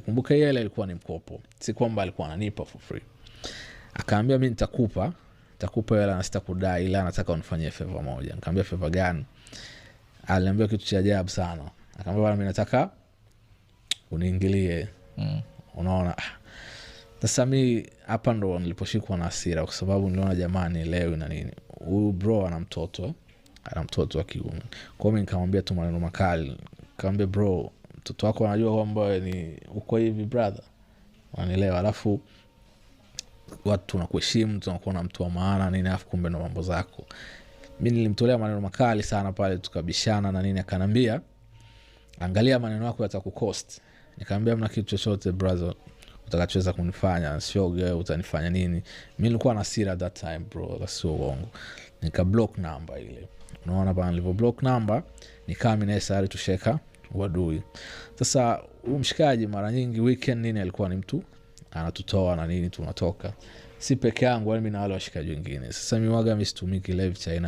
Kumbuka yeye ilikuwa ni mkopo, si kwamba alikuwa ananipa for free. Akaambia mimi nitakupa hela na sitakudai, ila nataka unifanyie favor moja. Nikamwambia favor gani? Aliniambia kitu cha ajabu sana. Akamwambia bwana, mimi nataka uniingilie. Unaona, sasa mimi hapa ndo niliposhikwa na hasira, kwa sababu niliona jamani leo na nini, huyu bro ana mtoto wa kiume. Kwa hiyo nikamwambia tu maneno makali. Nikamwambia bro, mtoto wako anajua kwamba ni uko hivi brother, unanielewa? Alafu watu tunakuheshimu, tunakuona mtu wa maana nini, alafu kumbe ndo mambo zako. Mimi nilimtolea maneno makali sana pale, tukabishana na nini. Akanambia angalia maneno yako yatakukost. Nikamwambia mna kitu chochote brother utakachoweza kunifanya, sioge utanifanya nini. Mimi nilikuwa na hasira that time bro, that's so wrong. Nika block number ile. Unaona bana, nilivyo block number nikaa mimi na Sari tusheka wadui. Sasa huyu mshikaji mara nyingi weekend nini alikuwa ni mtu anatutoa na nini, tunatoka si peke yangu, mimi na wale washikaji wengine. Sasa mimi waga mimi situmiki live China.